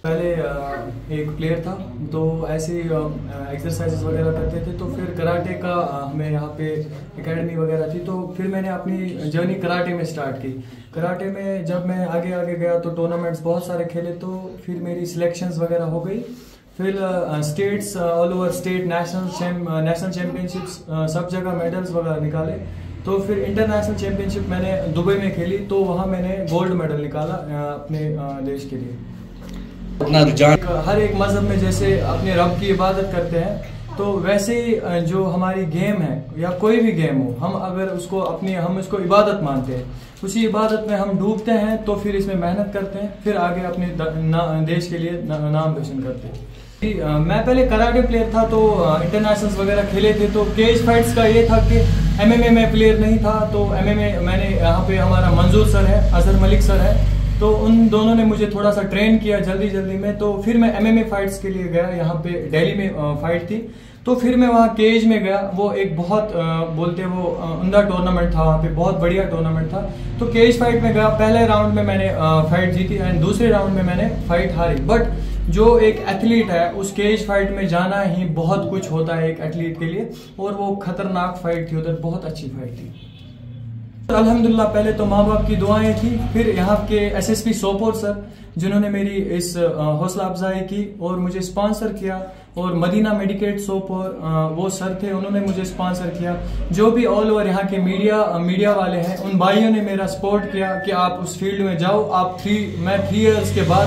पहले एक प्लेयर था तो ऐसे एक्सरसाइजेस वगैरह करते थे, तो फिर कराटे का हमें यहाँ पे एकेडमी वगैरह थी, तो फिर मैंने अपनी जर्नी कराटे में स्टार्ट की। कराटे में जब मैं आगे आगे गया तो टूर्नामेंट्स बहुत सारे खेले, तो फिर मेरी सिलेक्शंस वगैरह हो गई। फिर states all over state national championships सब जगह मेडल्स वगैरह निकाले। तो फिर इंटरनेशनल चैम्पियनशिप मैंने दुबई में खेली, तो वहाँ मैंने गोल्ड मेडल निकाला अपने देश के लिए। हर एक मजहब में जैसे अपने रब की इबादत करते हैं, तो वैसे ही जो हमारी गेम है या कोई भी गेम हो, हम अगर उसको हम उसको इबादत मानते हैं, उसी इबादत में हम डूबते हैं, तो फिर इसमें मेहनत करते हैं, फिर आगे अपने देश के लिए नाम रोशन करते हैं। मैं पहले कराटे प्लेयर था, तो इंटरनेशनल्स वगैरह खेले थे। तो केज फाइट्स का ये था कि MMA में प्लेयर नहीं था, तो MMA मैंने यहाँ पे हमारा मंजूर सर है, अजहर मलिक सर है, तो उन दोनों ने मुझे थोड़ा सा ट्रेन किया जल्दी में। तो फिर मैं MMA फाइट्स के लिए गया, यहाँ पे दिल्ली में फाइट थी, तो फिर मैं वहाँ केज में गया। वो एक बहुत बोलते वो उम्दा टूर्नामेंट था, वहाँ पे बहुत बढ़िया टूर्नामेंट था। तो केज फाइट में गया, पहले राउंड में मैंने फाइट जीती एंड दूसरे राउंड में मैंने फाइट हारी। बट जो एक एथलीट है, उस केज फाइट में जाना ही बहुत कुछ होता है एक एथलीट के लिए, और वो खतरनाक फाइट थी, उधर बहुत अच्छी फाइट थी। अल्हम्दुलिल्लाह पहले तो माँ बाप की दुआएं थी, फिर यहाँ के SSP सोपोर सर जिन्होंने मेरी इस हौसला अफजाई की और मुझे स्पॉन्सर किया, और मदीना मेडिकेट सोपोर वो सर थे, उन्होंने मुझे स्पॉन्सर किया। जो भी ऑल ओवर यहाँ के मीडिया वाले हैं, उन भाइयों ने मेरा सपोर्ट किया कि आप उस फील्ड में जाओ। मैं 3 इयर्स के बाद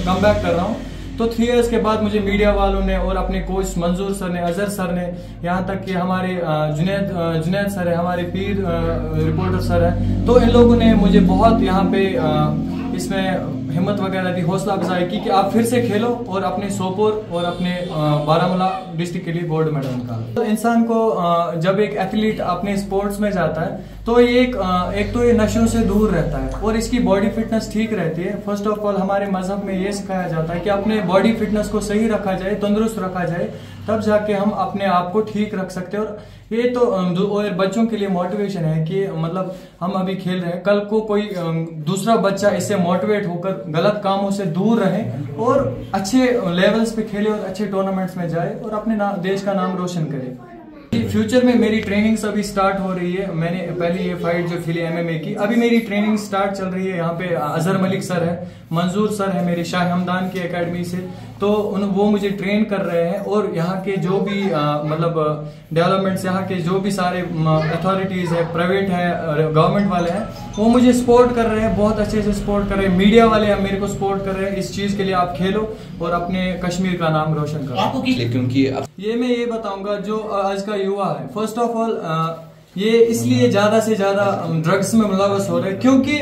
कम बैक कर रहा हूँ, तो 3 इयर्स के बाद मुझे मीडिया वालों ने और अपने कोच मंजूर सर ने, अजहर सर ने, यहाँ तक कि हमारे जुनैद सर है, हमारे पीर रिपोर्टर सर है, तो इन लोगों ने मुझे बहुत यहाँ पे इसमें हिम्मत वगैरह दी, हौसला अफजाई की कि आप फिर से खेलो और अपने सोपोर और अपने बारामूला डिस्ट्रिक्ट के लिए गोल्ड मेडल निकालो। तो इंसान को जब एक एथलीट अपने स्पोर्ट्स में जाता है, तो ये एक तो ये नशों से दूर रहता है और इसकी बॉडी फिटनेस ठीक रहती है। फर्स्ट ऑफ ऑल हमारे मजहब में ये सिखाया जाता है कि अपने बॉडी फिटनेस को सही रखा जाए, तंदुरुस्त रखा जाए, तब जाके हम अपने आप को ठीक रख सकते हैं। और ये तो और बच्चों के लिए मोटिवेशन है कि मतलब हम अभी खेल रहे हैं, कल को कोई दूसरा बच्चा इससे मोटिवेट होकर गलत कामों से दूर रहे और अच्छे लेवल्स पे खेले और अच्छे टूर्नामेंट्स में जाए और अपने देश का नाम रोशन करे। फ्यूचर में मेरी ट्रेनिंग्स अभी स्टार्ट हो रही है। मैंने पहले ये फाइट जो खेली MMA की, अभी मेरी ट्रेनिंग स्टार्ट चल रही है। यहाँ पे अजहर मलिक सर है, मंजूर सर है मेरे शाह हमदान की एकेडमी से, तो वो मुझे ट्रेन कर रहे हैं। और यहाँ के जो भी मतलब डेवलपमेंट्स, यहाँ के जो भी सारे अथॉरिटीज है, प्राइवेट है, गवर्नमेंट वाले हैं, वो मुझे सपोर्ट कर रहे हैं, बहुत अच्छे से सपोर्ट कर रहे हैं। मीडिया वाले मेरे को सपोर्ट कर रहे हैं इस चीज के लिए, आप खेलो और अपने कश्मीर का नाम रोशन करो। क्योंकि ये मैं ये बताऊंगा, जो आज का युवा है, फर्स्ट ऑफ ऑल ये इसलिए ज्यादा से ज्यादा ड्रग्स में मुलव्वस हो रहे हैं क्योंकि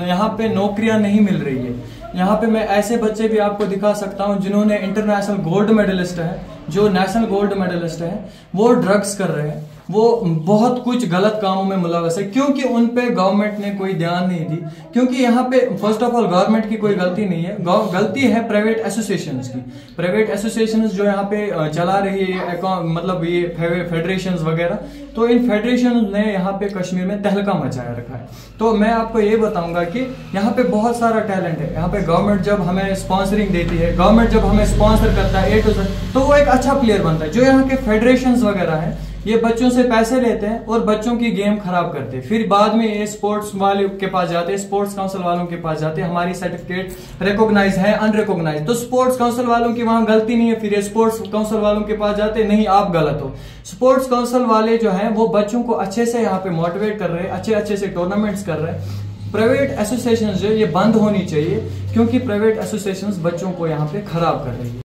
यहाँ पे नौकरियां नहीं मिल रही है। यहाँ पे मैं ऐसे बच्चे भी आपको दिखा सकता हूँ जिन्होंने इंटरनेशनल गोल्ड मेडलिस्ट है, जो नेशनल गोल्ड मेडलिस्ट है, वो ड्रग्स कर रहे हैं, वो बहुत कुछ गलत कामों में मुलव्वस है क्योंकि उन पे गवर्नमेंट ने कोई ध्यान नहीं दी। क्योंकि यहाँ पे फर्स्ट ऑफ ऑल गवर्नमेंट की कोई गलती नहीं है, गलती है प्राइवेट एसोसिएशंस की। प्राइवेट एसोसिएशंस जो यहाँ पे चला रही है, मतलब ये फेडरेशंस वगैरह, तो इन फेडरेशन ने यहाँ पे कश्मीर में तहलका मचाया रखा है। तो मैं आपको ये बताऊंगा कि यहाँ पे बहुत सारा टैलेंट है। यहाँ पे गवर्नमेंट जब हमें स्पॉन्सरिंग देती है, गवर्नमेंट जब हमें स्पॉन्सर करता है A to Z, तो वो एक अच्छा प्लेयर बनता है। जो यहाँ के फेडरेशंस वगैरह हैं, ये बच्चों से पैसे लेते हैं और बच्चों की गेम खराब करते हैं। फिर बाद में ये स्पोर्ट्स वाले के पास जाते हैं, स्पोर्ट्स काउंसिल वालों के पास जाते हैं, हमारी सर्टिफिकेट रिकॉग्नाइज है, अनरिकॉग्नाइज। तो स्पोर्ट्स काउंसिल वालों की वहां गलती नहीं है, फिर ये स्पोर्ट्स काउंसिल वालों के पास जाते हैं, नहीं आप गलत हो। स्पोर्ट्स काउंसिल वाले जो हैं वो बच्चों को अच्छे से यहाँ पे मोटिवेट कर रहे हैं, अच्छे से टूर्नामेंट्स कर रहे हैं। प्राइवेट एसोसिएशन जो ये बंद होनी चाहिए क्योंकि प्राइवेट एसोसिएशन बच्चों को यहाँ पे खराब कर रही है।